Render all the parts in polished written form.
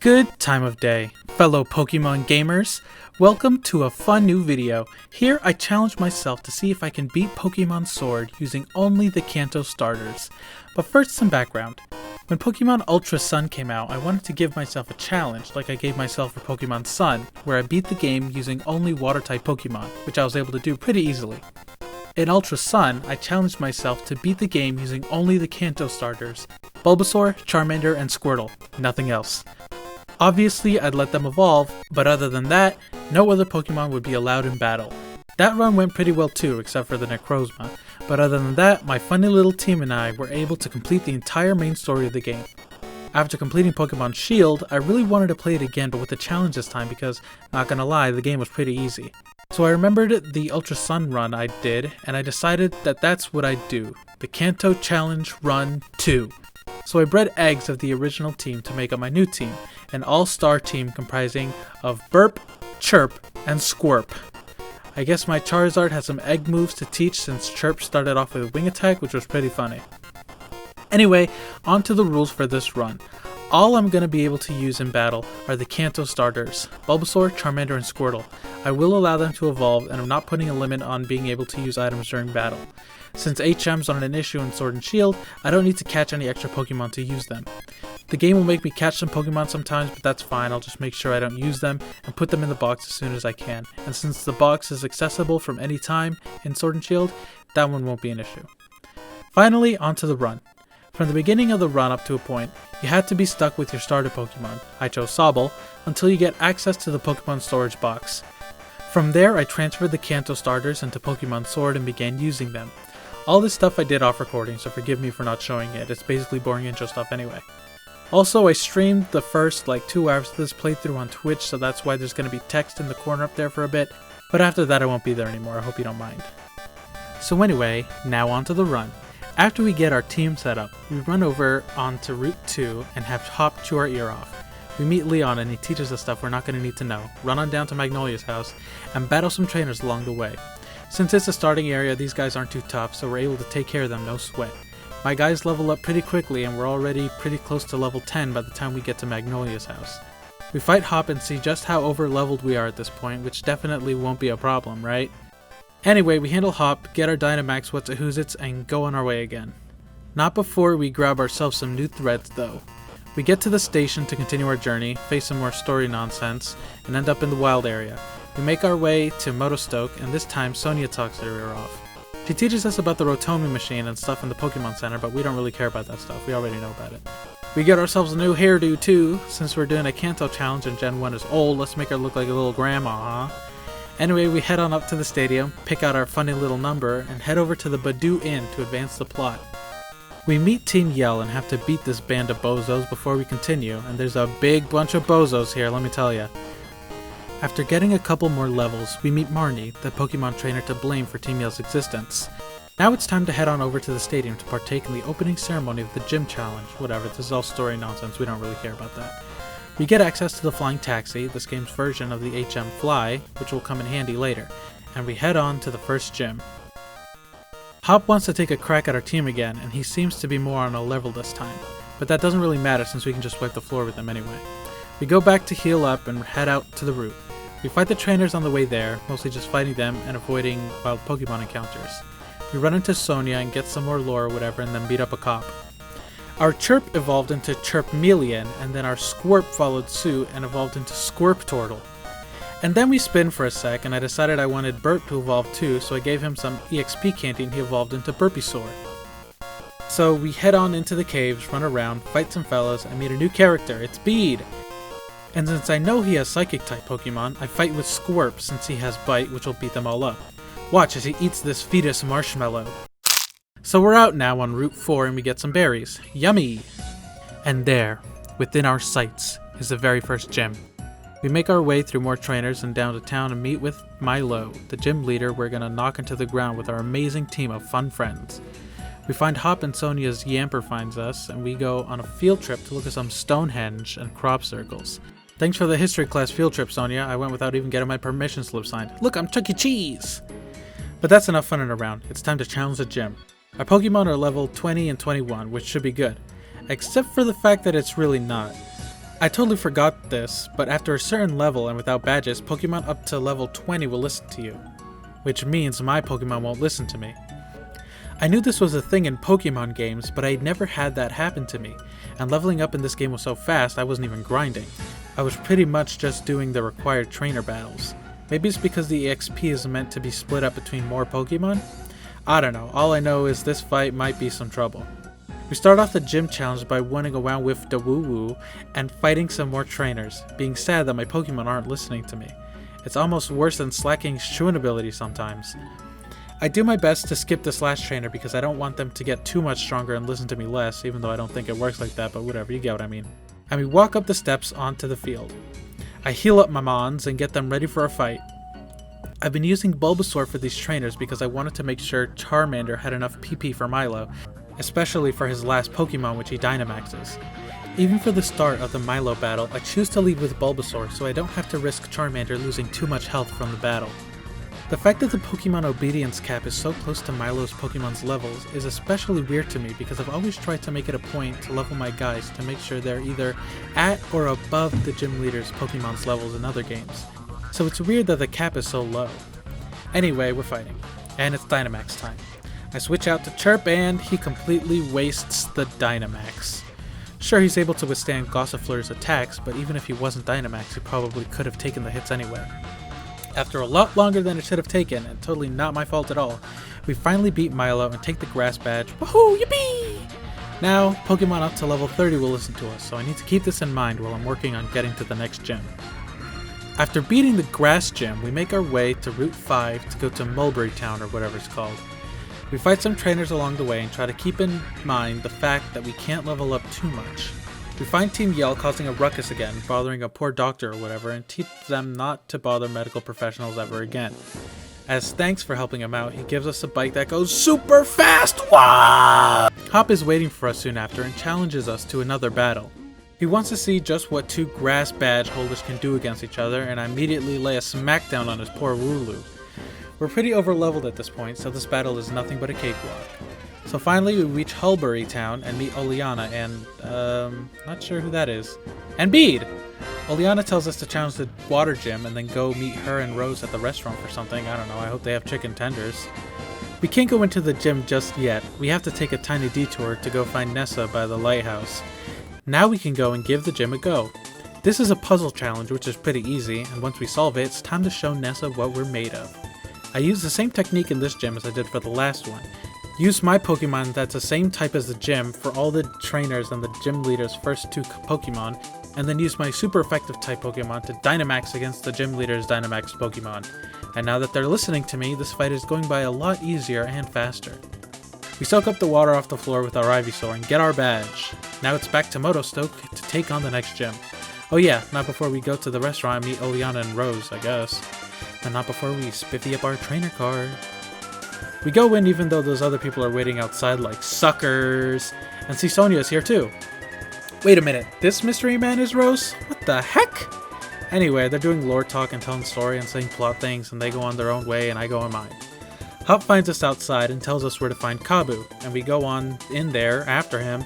Good time of day, fellow Pokemon gamers. Welcome to a fun new video. Here I challenge myself to see if I can beat Pokemon Sword using only the Kanto starters. But first, some background. When Pokemon Ultra Sun came out, I wanted to give myself a challenge like I gave myself for Pokemon Sun, where I beat the game using only water-type Pokemon, which I was able to do pretty easily. In Ultra Sun, I challenged myself to beat the game using only the Kanto starters, Bulbasaur, Charmander, and Squirtle, nothing else. Obviously, I'd let them evolve, but other than that, no other Pokemon would be allowed in battle. That run went pretty well too, except for the Necrozma, but other than that, my funny little team and I were able to complete the entire main story of the game. After completing Pokemon Shield, I really wanted to play it again but with a challenge this time because, not gonna lie, the game was pretty easy. So I remembered the Ultra Sun run I did, and I decided that that's what I'd do, the Kanto Challenge Run 2. So I bred eggs of the original team to make up my new team, an all-star team comprising of Burp, Chirp, and Squirp. I guess my Charizard has some egg moves to teach since Chirp started off with a wing attack, which was pretty funny. Anyway, on to the rules for this run. All I'm going to be able to use in battle are the Kanto starters, Bulbasaur, Charmander, and Squirtle. I will allow them to evolve, and I'm not putting a limit on being able to use items during battle. Since HMs aren't an issue in Sword and Shield, I don't need to catch any extra Pokemon to use them. The game will make me catch some Pokemon sometimes, but that's fine. I'll just make sure I don't use them and put them in the box as soon as I can. And since the box is accessible from any time in Sword and Shield, that one won't be an issue. Finally, onto the run. From the beginning of the run up to a point, you had to be stuck with your starter Pokemon, I chose Sobble, until you get access to the Pokemon storage box. From there, I transferred the Kanto starters into Pokemon Sword and began using them. All this stuff I did off recording, so forgive me for not showing it, it's basically boring intro stuff anyway. Also, I streamed the first 2 hours of this playthrough on Twitch, so that's why there's going to be text in the corner up there for a bit, but after that I won't be there anymore, I hope you don't mind. So anyway, now onto the run. After we get our team set up, we run over onto Route 2 and have Hop chew our ear off. We meet Leon and he teaches us stuff we're not going to need to know, run on down to Magnolia's house, and battle some trainers along the way. Since it's a starting area, these guys aren't too tough, so we're able to take care of them no sweat. My guys level up pretty quickly and we're already pretty close to level 10 by the time we get to Magnolia's house. We fight Hop and see just how over leveled we are at this point, which definitely won't be a problem, right? Anyway, we handle Hop, get our Dynamax What's-A-Who's-Its, and go on our way again. Not before we grab ourselves some new threads though. We get to the station to continue our journey, face some more story nonsense, and end up in the wild area. We make our way to Motostoke, and this time Sonia talks her ear off. She teaches us about the Rotomi machine and stuff in the Pokemon Center, but we don't really care about that stuff, we already know about it. We get ourselves a new hairdo too. Since we're doing a Kanto challenge and Gen 1 is old, let's make her look like a little grandma, huh? Anyway, we head on up to the stadium, pick out our funny little number, and head over to the Badoo Inn to advance the plot. We meet Team Yell and have to beat this band of bozos before we continue, and there's a big bunch of bozos here, let me tell ya. After getting a couple more levels, we meet Marnie, the Pokemon trainer to blame for Team Yell's existence. Now it's time to head on over to the stadium to partake in the opening ceremony of the gym challenge. Whatever, this is all story nonsense, we don't really care about that. We get access to the Flying Taxi, this game's version of the HM Fly, which will come in handy later, and we head on to the first gym. Hop wants to take a crack at our team again, and he seems to be more on a level this time, but that doesn't really matter since we can just wipe the floor with him anyway. We go back to heal up and head out to the route. We fight the trainers on the way there, mostly just fighting them and avoiding wild Pokemon encounters. We run into Sonia and get some more lore or whatever and then beat up a cop. Our Chirp evolved into Chirpmeleon, and then our Squirp followed suit and evolved into Squirptortle. And then we spin for a sec and I decided I wanted Burp to evolve too, so I gave him some EXP candy and he evolved into Burpisaur. So we head on into the caves, run around, fight some fellas, and meet a new character, it's Bede! And since I know he has Psychic-type Pokemon, I fight with Squirp since he has Bite, which will beat them all up. Watch as he eats this fetus marshmallow. So we're out now on Route 4 and we get some berries. Yummy! And there, within our sights, is the very first gym. We make our way through more trainers and down to town and meet with Milo, the gym leader we're gonna knock into the ground with our amazing team of fun friends. We find Hop and Sonia's Yamper finds us, and we go on a field trip to look at some Stonehenge and crop circles. Thanks for the history class field trip, Sonia. I went without even getting my permission slip signed. Look, I'm Chuck E. Cheese! But that's enough funning around. It's time to challenge the gym. Our Pokemon are level 20 and 21, which should be good. Except for the fact that it's really not. I totally forgot this, but after a certain level and without badges, Pokemon up to level 20 will listen to you, which means my Pokemon won't listen to me. I knew this was a thing in Pokemon games, but I'd never had that happen to me, and leveling up in this game was so fast I wasn't even grinding. I was pretty much just doing the required trainer battles. Maybe it's because the EXP is meant to be split up between more Pokemon? I don't know, all I know is this fight might be some trouble. We start off the gym challenge by running around with the woo-woo and fighting some more trainers, being sad that my Pokemon aren't listening to me. It's almost worse than slacking Shun ability sometimes. I do my best to skip this last trainer because I don't want them to get too much stronger and listen to me less, even though I don't think it works like that, but whatever, you get what I mean. And we walk up the steps onto the field. I heal up my mons and get them ready for a fight. I've been using Bulbasaur for these trainers because I wanted to make sure Charmander had enough PP for Milo, especially for his last Pokemon which he Dynamaxes. Even for the start of the Milo battle, I choose to lead with Bulbasaur so I don't have to risk Charmander losing too much health from the battle. The fact that the Pokemon obedience cap is so close to Milo's Pokemon's levels is especially weird to me because I've always tried to make it a point to level my guys to make sure they're either at or above the gym leader's Pokemon's levels in other games. So it's weird that the cap is so low. Anyway, we're fighting, and it's Dynamax time. I switch out to Chirp and he completely wastes the Dynamax. Sure, he's able to withstand Gossifleur's attacks, but even if he wasn't Dynamax, he probably could have taken the hits anyway. After a lot longer than it should have taken, and totally not my fault at all, we finally beat Milo and take the grass badge. Woohoo! Yippee! Now, Pokemon up to level 30 will listen to us, so I need to keep this in mind while I'm working on getting to the next gym. After beating the grass gym, we make our way to Route 5 to go to Mulberry Town or whatever it's called. We fight some trainers along the way and try to keep in mind the fact that we can't level up too much. We find Team Yell causing a ruckus again, bothering a poor doctor or whatever, and teach them not to bother medical professionals ever again. As thanks for helping him out, he gives us a bike that goes super fast! Wow! Hop is waiting for us soon after and challenges us to another battle. He wants to see just what two grass badge holders can do against each other, and I immediately lay a smackdown on his poor Wooloo. We're pretty overleveled at this point, so this battle is nothing but a cakewalk. So finally we reach Mulberry Town and meet Oleana and, not sure who that is. And Bede! Oleana tells us to challenge the water gym and then go meet her and Rose at the restaurant for something. I don't know, I hope they have chicken tenders. We can't go into the gym just yet. We have to take a tiny detour to go find Nessa by the lighthouse. Now we can go and give the gym a go. This is a puzzle challenge which is pretty easy, and once we solve it, it's time to show Nessa what we're made of. I used the same technique in this gym as I did for the last one. Use my Pokemon that's the same type as the gym for all the trainers and the gym leader's first two Pokemon, and then use my super effective type Pokemon to Dynamax against the gym leader's Dynamax Pokemon. And now that they're listening to me, this fight is going by a lot easier and faster. We soak up the water off the floor with our Ivysaur and get our badge. Now it's back to Motostoke to take on the next gym. Oh yeah, not before we go to the restaurant and meet Oleana and Rose, I guess. And not before we spiffy up our trainer card. We go in even though those other people are waiting outside like suckers. And see Sonia's here too. Wait a minute, this mystery man is Rose? What the heck? Anyway, they're doing lore talk and telling story and saying plot things, and they go on their own way and I go on mine. Hop finds us outside and tells us where to find Kabu, and we go on in there after him.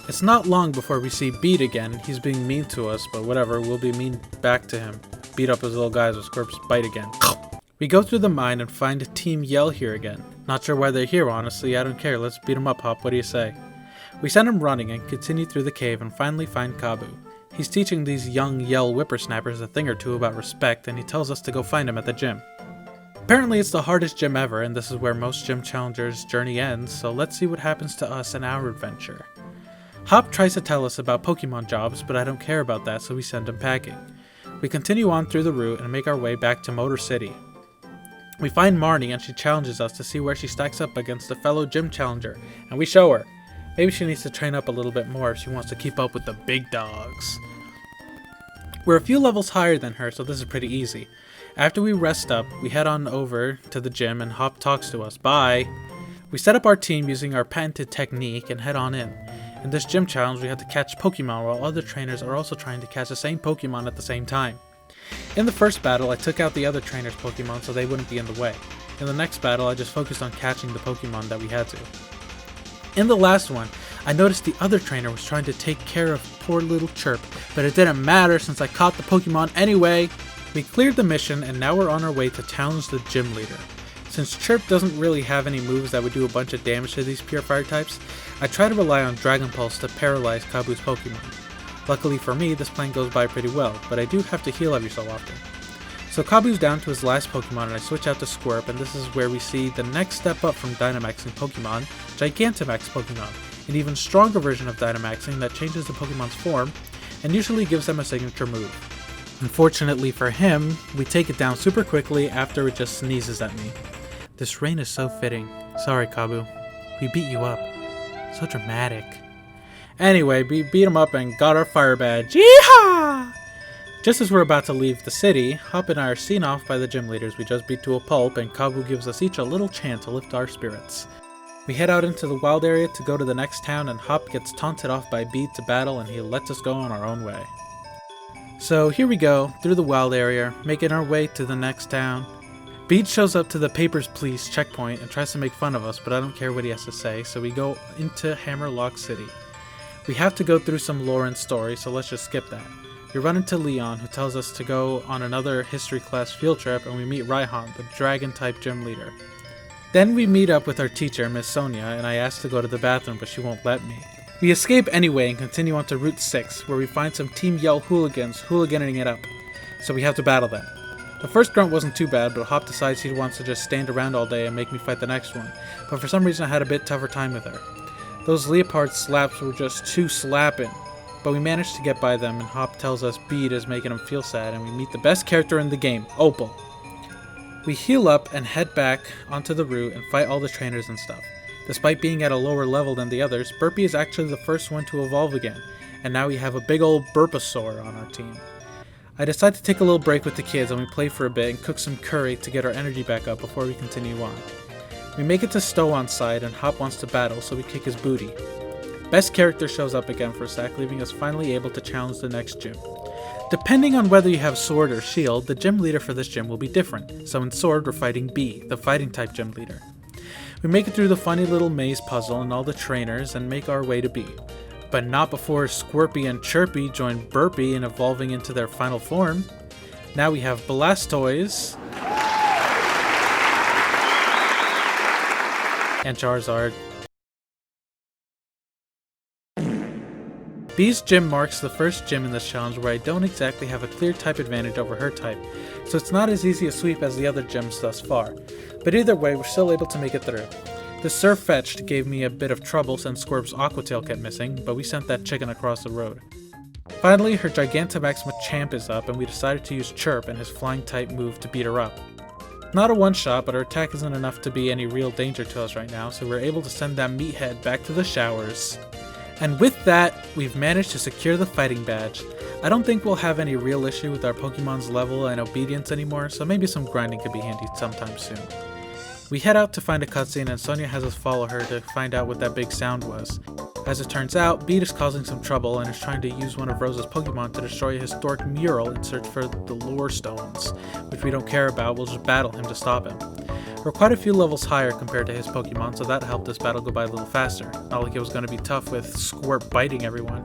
It's not long before we see Bede again. He's being mean to us, but whatever, we'll be mean back to him. Beat up his little guys with Squirt's bite again. We go through the mine and find Team Yell here again. Not sure why they're here, honestly, I don't care, let's beat him up, Hop, what do you say? We send him running and continue through the cave and finally find Kabu. He's teaching these young Yell whippersnappers a thing or two about respect, and he tells us to go find him at the gym. Apparently it's the hardest gym ever, and this is where most gym challengers' journey ends, so let's see what happens to us in our adventure. Hop tries to tell us about Pokemon jobs, but I don't care about that, so we send him packing. We continue on through the route and make our way back to Motor City. We find Marnie and she challenges us to see where she stacks up against a fellow gym challenger, and we show her. Maybe she needs to train up a little bit more if she wants to keep up with the big dogs. We're a few levels higher than her, so this is pretty easy. After we rest up, we head on over to the gym and Hop talks to us. Bye! We set up our team using our patented technique and head on in. In this gym challenge, we have to catch Pokemon while other trainers are also trying to catch the same Pokemon at the same time. In the first battle, I took out the other trainers' Pokemon so they wouldn't be in the way. In the next battle, I just focused on catching the Pokemon that we had to. In the last one, I noticed the other trainer was trying to take care of poor little Chirp, but it didn't matter since I caught the Pokemon anyway. We cleared the mission and now we're on our way to challenge the gym leader. Since Chirp doesn't really have any moves that would do a bunch of damage to these pure fire types, I try to rely on Dragon Pulse to paralyze Kabu's Pokemon. Luckily for me, this plan goes by pretty well, but I do have to heal every so often. So Kabu's down to his last Pokemon and I switch out to Squirtle, and this is where we see the next step up from Dynamaxing Pokemon, Gigantamax Pokemon, an even stronger version of Dynamaxing that changes the Pokemon's form and usually gives them a signature move. Unfortunately for him, we take it down super quickly after it just sneezes at me. This rain is so fitting. Sorry, Kabu. We beat you up. So dramatic. Anyway, we beat him up and got our fire badge. Yeehaw! Just as we're about to leave the city, Hop and I are seen off by the gym leaders we just beat to a pulp, and Kabu gives us each a little chant to lift our spirits. We head out into the wild area to go to the next town, and Hop gets taunted off by Bede to battle, and he lets us go on our own way. So here we go, through the wild area, making our way to the next town. Bede shows up to the Papers, Please checkpoint and tries to make fun of us, but I don't care what he has to say, so we go into Hammerlock City. We have to go through some lore and story, so let's just skip that. We run into Leon, who tells us to go on another history class field trip, and we meet Raihan, the dragon-type gym leader. Then we meet up with our teacher, Miss Sonia, and I ask to go to the bathroom, but she won't let me. We escape anyway and continue on to Route 6, where we find some Team Yell hooligans hooliganing it up, so we have to battle them. The first grunt wasn't too bad, but Hop decides he wants to just stand around all day and make me fight the next one, but for some reason I had a bit tougher time with her. Those leopard slaps were just too slapping. But we managed to get by them, and Hop tells us Bede is making him feel sad, and we meet the best character in the game, Opal. We heal up and head back onto the route and fight all the trainers and stuff. Despite being at a lower level than the others, Burpee is actually the first one to evolve again, and now we have a big old Bulbasaur on our team. I decide to take a little break with the kids, and we play for a bit and cook some curry to get our energy back up before we continue on. We make it to Stow on side, and Hop wants to battle, so we kick his booty. Best character shows up again for a sec, leaving us finally able to challenge the next gym. Depending on whether you have Sword or Shield, the gym leader for this gym will be different. So in Sword, we're fighting B, the fighting type gym leader. We make it through the funny little maze puzzle and all the trainers and make our way to B. But not before Squirpy and Chirpy join Burpee in evolving into their final form. Now we have Blastoise and Charizard. B's gym marks the first gym in this challenge where I don't exactly have a clear type advantage over her type, so it's not as easy a sweep as the other gyms thus far, but either way we're still able to make it through. The Surfetched gave me a bit of trouble since Squirp's Aquatail kept missing, but we sent that chicken across the road. Finally, her Gigantamax Machamp is up, and we decided to use Chirp and his flying type move to beat her up. Not a one-shot, but her attack isn't enough to be any real danger to us right now, so we're able to send that meathead back to the showers. And with that, we've managed to secure the fighting badge. I don't think we'll have any real issue with our Pokemon's level and obedience anymore, so maybe some grinding could be handy sometime soon. We head out to find a cutscene and Sonia has us follow her to find out what that big sound was. As it turns out, Bede is causing some trouble and is trying to use one of Rose's Pokemon to destroy a historic mural in search for the lore stones, which we don't care about, we'll just battle him to stop him. We're quite a few levels higher compared to his Pokemon, so that helped this battle go by a little faster. Not like it was going to be tough with Squirt biting everyone.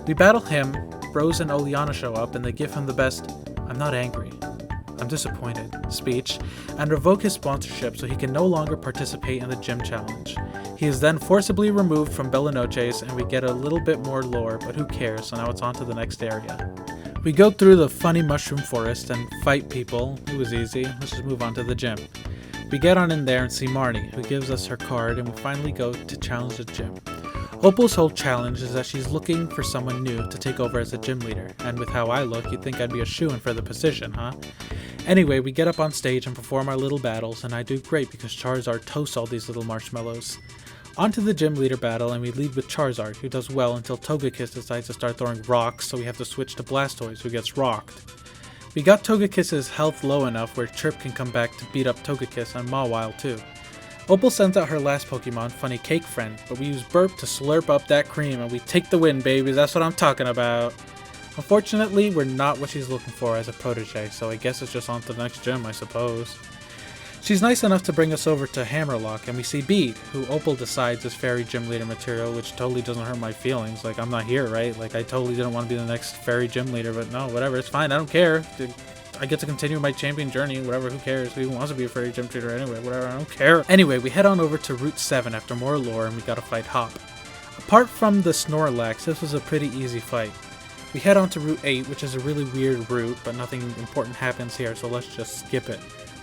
We battle him, Rose and Oleana show up, and they give him the best "I'm not angry, I'm disappointed" speech, and revoke his sponsorship so he can no longer participate in the gym challenge. He is then forcibly removed from Bellinoches, and we get a little bit more lore, but who cares, so now it's on to the next area. We go through the funny mushroom forest and fight people. It was easy, let's just move on to the gym. We get on in there and see Marnie, who gives us her card, and we finally go to challenge the gym. Opal's whole challenge is that she's looking for someone new to take over as a gym leader, and with how I look, you'd think I'd be a shoo-in for the position, huh? Anyway, we get up on stage and perform our little battles, and I do great because Charizard toasts all these little marshmallows. On to the gym leader battle, and we lead with Charizard, who does well until Togekiss decides to start throwing rocks, so we have to switch to Blastoise, who gets rocked. We got Togekiss's health low enough where Chirp can come back to beat up Togekiss and Mawile too. Opal sends out her last Pokemon, Funny Cake Friend, but we use Burp to slurp up that cream and we take the win, babies, that's what I'm talking about. Unfortunately, we're not what she's looking for as a protege, so I guess it's just on to the next gym, I suppose. She's nice enough to bring us over to Hammerlock, and we see Bede, who Opal decides is fairy gym leader material, which totally doesn't hurt my feelings. Like, I'm not here, right? Like, I totally didn't want to be the next fairy gym leader, but no, whatever, it's fine, I don't care. I get to continue my champion journey, whatever, who cares? Who wants to be a fairy gym leader anyway, whatever, I don't care. Anyway, we head on over to Route 7 after more lore, and we gotta fight Hop. Apart from the Snorlax, this was a pretty easy fight. We head on to Route 8, which is a really weird route, but nothing important happens here, so let's just skip it.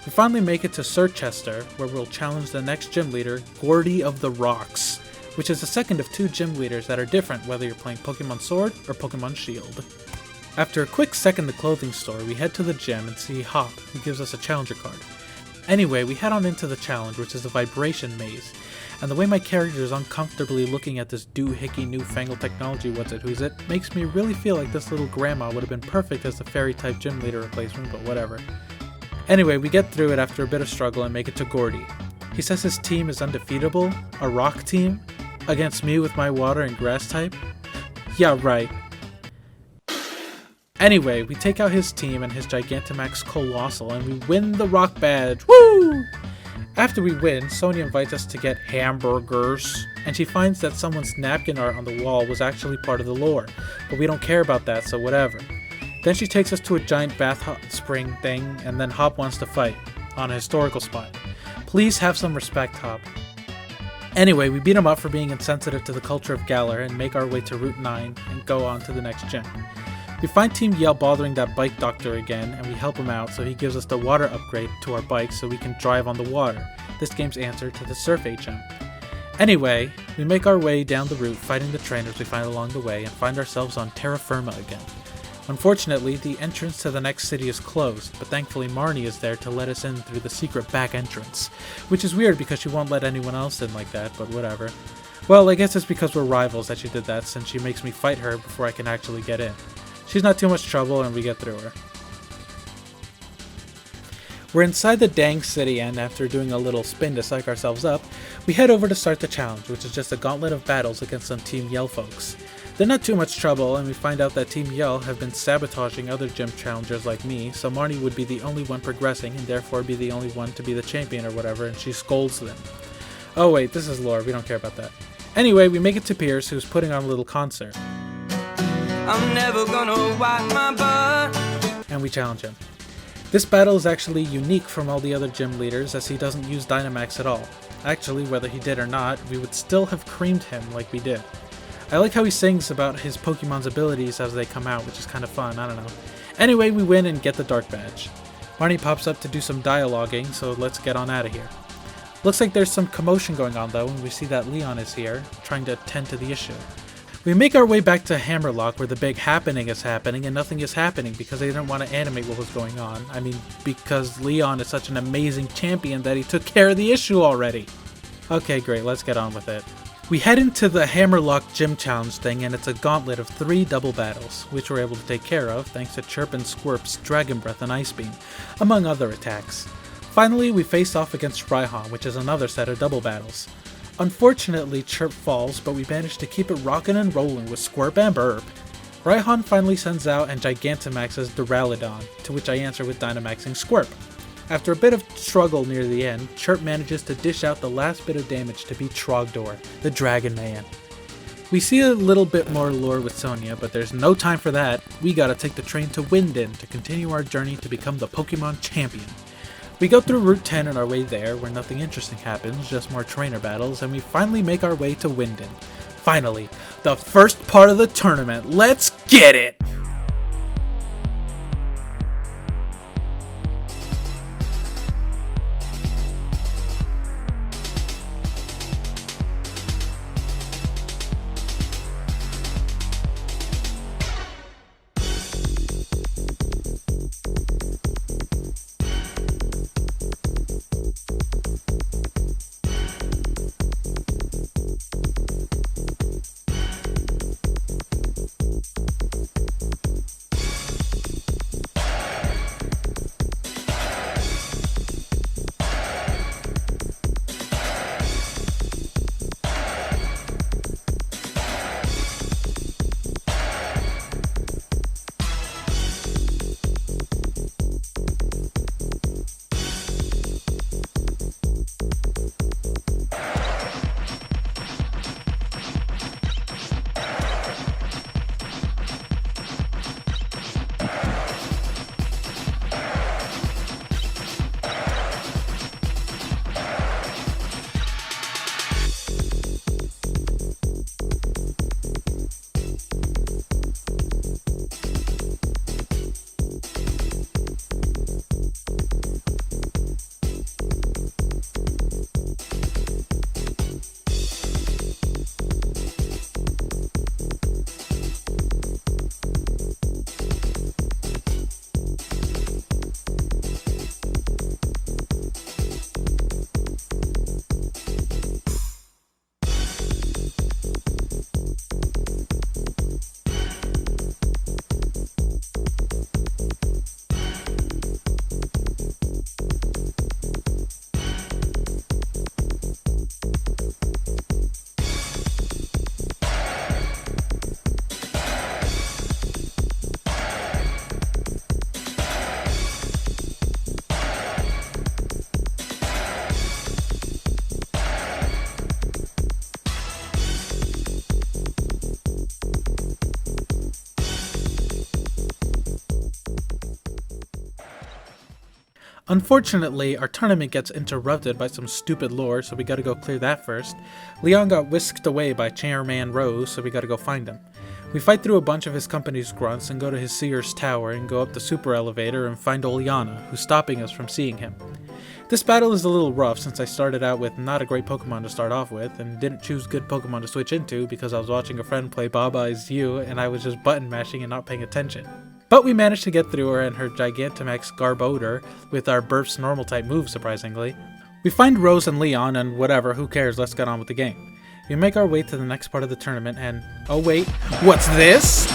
We finally make it to Sirchester, where we'll challenge the next gym leader, Gordy of the Rocks, which is the second of two gym leaders that are different whether you're playing Pokemon Sword or Pokemon Shield. After a quick sec in the clothing store, we head to the gym and see Hop, who gives us a challenger card. Anyway, we head on into the challenge, which is a vibration maze, and the way my character is uncomfortably looking at this doohickey newfangled technology what's it makes me really feel like this little grandma would have been perfect as the fairy type gym leader replacement, but whatever. Anyway, we get through it after a bit of struggle and make it to Gordy. He says his team is undefeatable, a rock team, against me with my water and grass type. Yeah, right. Anyway, we take out his team and his Gigantamax Colossal and we win the rock badge. Woo! After we win, Sonia invites us to get hamburgers, and she finds that someone's napkin art on the wall was actually part of the lore, but we don't care about that, so whatever. Then she takes us to a giant bath hot spring thing, and then Hop wants to fight, on a historical spot. Please have some respect, Hop. Anyway, we beat him up for being insensitive to the culture of Galar and make our way to Route 9 and go on to the next gym. We find Team Yell bothering that bike doctor again, and we help him out, so he gives us the water upgrade to our bike so we can drive on the water, this game's answer to the Surf HM. Anyway, we make our way down the route, fighting the trainers we find along the way, and find ourselves on Terra Firma again. Unfortunately, the entrance to the next city is closed, but thankfully Marnie is there to let us in through the secret back entrance, which is weird because she won't let anyone else in like that, but whatever. Well, I guess it's because we're rivals that she did that, since she makes me fight her before I can actually get in. She's not too much trouble and we get through her. We're inside the dang city, and after doing a little spin to psych ourselves up, we head over to start the challenge, which is just a gauntlet of battles against some Team Yell folks. They're not too much trouble, and we find out that Team Yell have been sabotaging other gym challengers like me, so Marnie would be the only one progressing and therefore be the only one to be the champion or whatever, and she scolds them. Oh wait, this is lore, we don't care about that. Anyway, we make it to Pierce, who's putting on a little concert. I'm never gonna wipe my butt. And we challenge him. This battle is actually unique from all the other gym leaders, as he doesn't use Dynamax at all. Actually, whether he did or not, we would still have creamed him like we did. I like how he sings about his Pokemon's abilities as they come out, which is kind of fun, I don't know. Anyway, we win and get the Dark Badge. Marnie pops up to do some dialoguing, so let's get on out of here. Looks like there's some commotion going on though, and we see that Leon is here, trying to attend to the issue. We make our way back to Hammerlock, where the big happening is happening and nothing is happening because they didn't want to animate what was going on. I mean, because Leon is such an amazing champion that he took care of the issue already. Okay, great, let's get on with it. We head into the Hammerlock Gym Challenge thing, and it's a gauntlet of 3 double battles, which we're able to take care of thanks to Chirp and Squirp's Dragon Breath and Ice Beam, among other attacks. Finally, we face off against Raihan, which is another set of double battles. Unfortunately, Chirp falls, but we manage to keep it rockin' and rollin' with Squirp and Burp. Raihan finally sends out and Gigantamaxes Duraludon, to which I answer with Dynamaxing Squirp. After a bit of struggle near the end, Chirp manages to dish out the last bit of damage to beat Trogdor, the Dragon Man. We see a little bit more lore with Sonia, but there's no time for that. We gotta take the train to Winden to continue our journey to become the Pokemon Champion. We go through Route 10 on our way there, where nothing interesting happens, just more trainer battles, and we finally make our way to Winden. Finally, the first part of the tournament, let's get it! Unfortunately, our tournament gets interrupted by some stupid lore, so we gotta go clear that first. Leon got whisked away by Chairman Rose, so we gotta go find him. We fight through a bunch of his company's grunts and go to his Seer's Tower and go up the super elevator and find Oleana, who's stopping us from seeing him. This battle is a little rough since I started out with not a great Pokemon to start off with and didn't choose good Pokemon to switch into because I was watching a friend play Baba Is You and I was just button mashing and not paying attention. But we managed to get through her and her Gigantamax Garbodor with our Burp's normal type move, surprisingly. We find Rose and Leon and whatever, who cares, let's get on with the game. We make our way to the next part of the tournament and, oh wait, what's this?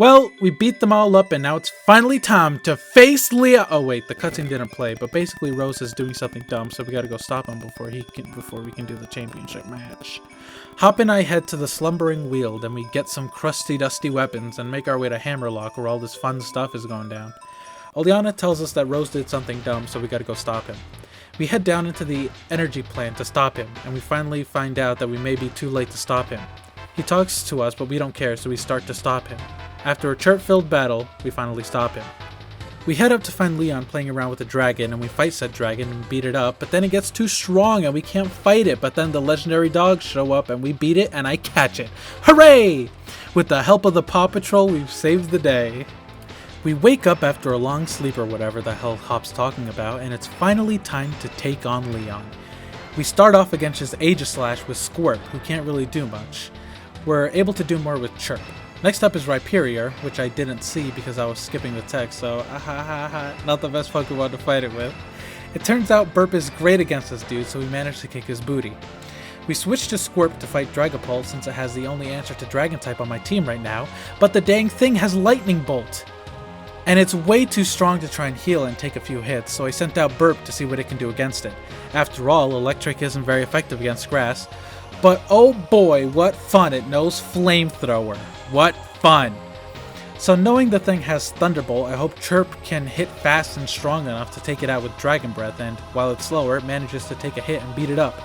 Well, we beat them all up and now it's finally time to face Leon. Oh wait, the cutscene didn't play, but basically Rose is doing something dumb, so we gotta go stop him before we can do the championship match. Hop and I head to the Slumbering Weald and we get some crusty dusty weapons and make our way to Hammerlock where all this fun stuff is going down. Oleana tells us that Rose did something dumb, so we gotta go stop him. We head down into the energy plant to stop him, and we finally find out that we may be too late to stop him. He talks to us, but we don't care, so we start to stop him. After a chirp-filled battle, we finally stop him. We head up to find Leon playing around with a dragon, and we fight said dragon and beat it up, but then it gets too strong and we can't fight it, but then the legendary dogs show up and we beat it and I catch it. Hooray! With the help of the Paw Patrol, we've saved the day. We wake up after a long sleep or whatever the hell Hop's talking about, and it's finally time to take on Leon. We start off against his Aegislash with Squirt, who can't really do much. We're able to do more with Chirp. Next up is Rhyperior, which I didn't see because I was skipping the text, so not the best Pokemon to fight it with. It turns out Burp is great against this dude, so we managed to kick his booty. We switched to Squirp to fight Dragapult since it has the only answer to Dragon-type on my team right now, but the dang thing has Lightning Bolt! And it's way too strong to try and heal and take a few hits, so I sent out Burp to see what it can do against it. After all, Electric isn't very effective against grass. But oh boy, what fun, it knows Flamethrower. What fun! So knowing the thing has Thunderbolt, I hope Chirp can hit fast and strong enough to take it out with Dragon Breath, and while it's slower, it manages to take a hit and beat it up.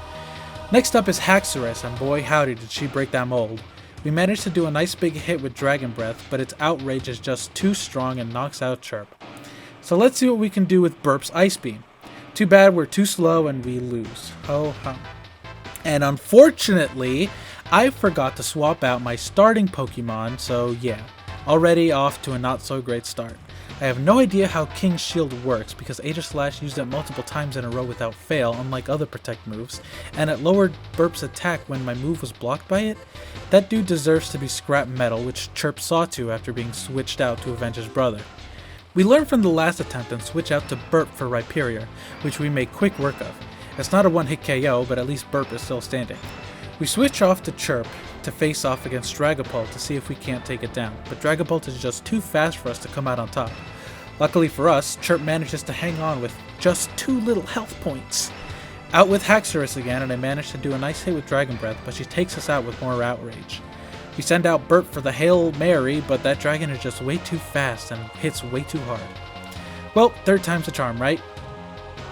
Next up is Haxorus, and boy howdy did she break that mold. We managed to do a nice big hit with Dragon Breath, but its Outrage is just too strong and knocks out Chirp. So let's see what we can do with Burp's Ice Beam. Too bad we're too slow and we lose. Ho hum. And unfortunately, I forgot to swap out my starting Pokemon, so yeah, already off to a not so great start. I have no idea how King's Shield works because Aegislash used it multiple times in a row without fail, unlike other Protect moves, and it lowered Burp's attack when my move was blocked by it. That dude deserves to be scrap metal, which Chirp saw to after being switched out to avenge his brother. We learned from the last attempt and switch out to Burp for Rhyperior, which we make quick work of. It's not a one-hit KO, but at least Burp is still standing. We switch off to Chirp to face off against Dragapult to see if we can't take it down, but Dragapult is just too fast for us to come out on top. Luckily for us, Chirp manages to hang on with just 2 little health points. Out with Haxorus again, and I manage to do a nice hit with Dragon Breath, but she takes us out with more Outrage. We send out Burp for the Hail Mary, but that dragon is just way too fast and hits way too hard. Well, third time's a charm, right?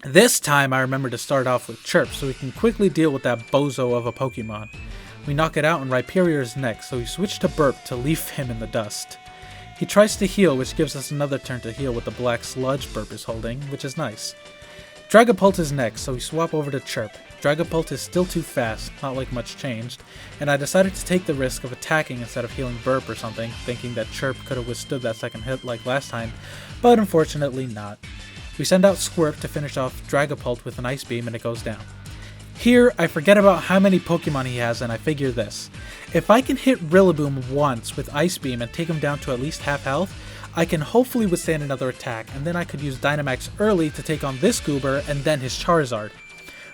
This time I remember to start off with Chirp so we can quickly deal with that bozo of a Pokemon. We knock it out and Rhyperior is next, so we switch to Burp to leave him in the dust. He tries to heal, which gives us another turn to heal with the black sludge Burp is holding, which is nice. Dragapult is next, so we swap over to Chirp. Dragapult is still too fast, not like much changed, and I decided to take the risk of attacking instead of healing Burp or something, thinking that Chirp could have withstood that second hit like last time, but unfortunately not. We send out Squirp to finish off Dragapult with an Ice Beam and it goes down. Here, I forget about how many Pokemon he has and I figure this. If I can hit Rillaboom once with Ice Beam and take him down to at least half health, I can hopefully withstand another attack, and then I could use Dynamax early to take on this Goober and then his Charizard.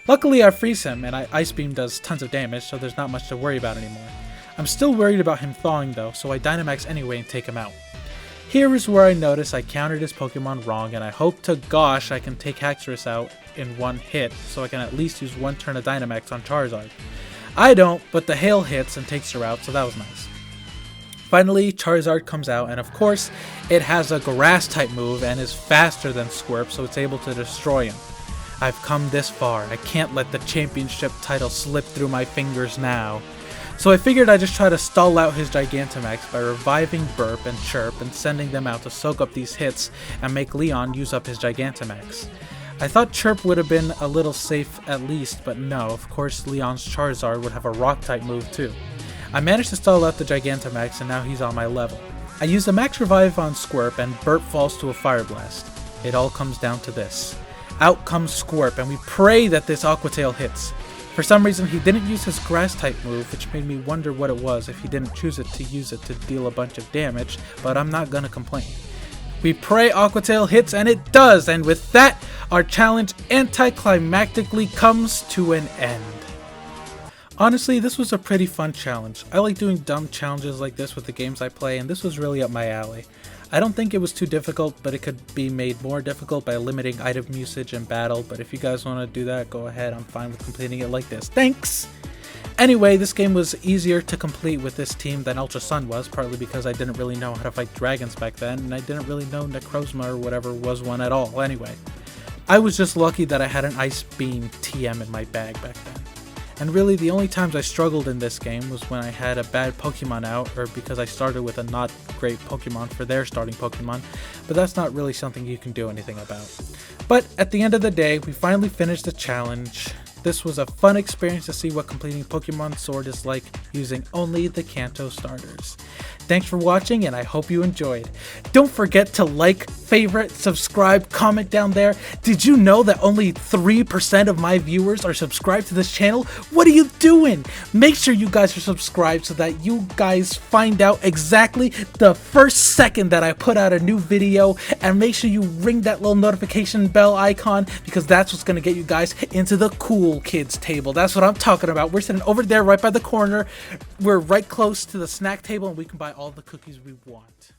Luckily I freeze him and Ice Beam does tons of damage, so there's not much to worry about anymore. I'm still worried about him thawing though, so I Dynamax anyway and take him out. Here is where I notice I countered his Pokemon wrong, and I hope to gosh I can take Haxorus out in one hit, so I can at least use one turn of Dynamax on Charizard. I don't, but the hail hits and takes her out, so that was nice. Finally, Charizard comes out, and of course, it has a Grass type move and is faster than Squirp, so it's able to destroy him. I've come this far, I can't let the championship title slip through my fingers now. So I figured I'd just try to stall out his Gigantamax by reviving Burp and Chirp and sending them out to soak up these hits and make Leon use up his Gigantamax. I thought Chirp would have been a little safe at least, but no, of course Leon's Charizard would have a Rock type move too. I managed to stall out the Gigantamax and now he's on my level. I used a Max Revive on Squirp and Burp falls to a Fire Blast. It all comes down to this. Out comes Squirp and we pray that this Aqua Tail hits. For some reason he didn't use his Grass type move, which made me wonder what it was if he didn't choose it to use it to deal a bunch of damage, but I'm not gonna complain. We pray Aqua Tail hits and it does, and with that, our challenge anticlimactically comes to an end. Honestly, this was a pretty fun challenge. I like doing dumb challenges like this with the games I play, and this was really up my alley. I don't think it was too difficult, but it could be made more difficult by limiting item usage and battle, but if you guys want to do that, go ahead, I'm fine with completing it like this. Thanks! Anyway, this game was easier to complete with this team than Ultra Sun was, partly because I didn't really know how to fight dragons back then, and I didn't really know Necrozma or whatever was one at all. Anyway, I was just lucky that I had an Ice Beam TM in my bag back then. And really, the only times I struggled in this game was when I had a bad Pokemon out, or because I started with a not great Pokemon for their starting Pokemon, but that's not really something you can do anything about. But at the end of the day, we finally finished the challenge. This was a fun experience to see what completing Pokemon Sword is like using only the Kanto starters. Thanks for watching, and I hope you enjoyed. Don't forget to like, favorite, subscribe, comment down there. Did you know that only 3% of my viewers are subscribed to this channel? What are you doing? Make sure you guys are subscribed so that you guys find out exactly the first second that I put out a new video, and make sure you ring that little notification bell icon, because that's what's going to get you guys into the cool kids table. That's what I'm talking about. We're sitting over there right by the corner. We're right close to the snack table, and we can buy all the cookies we want.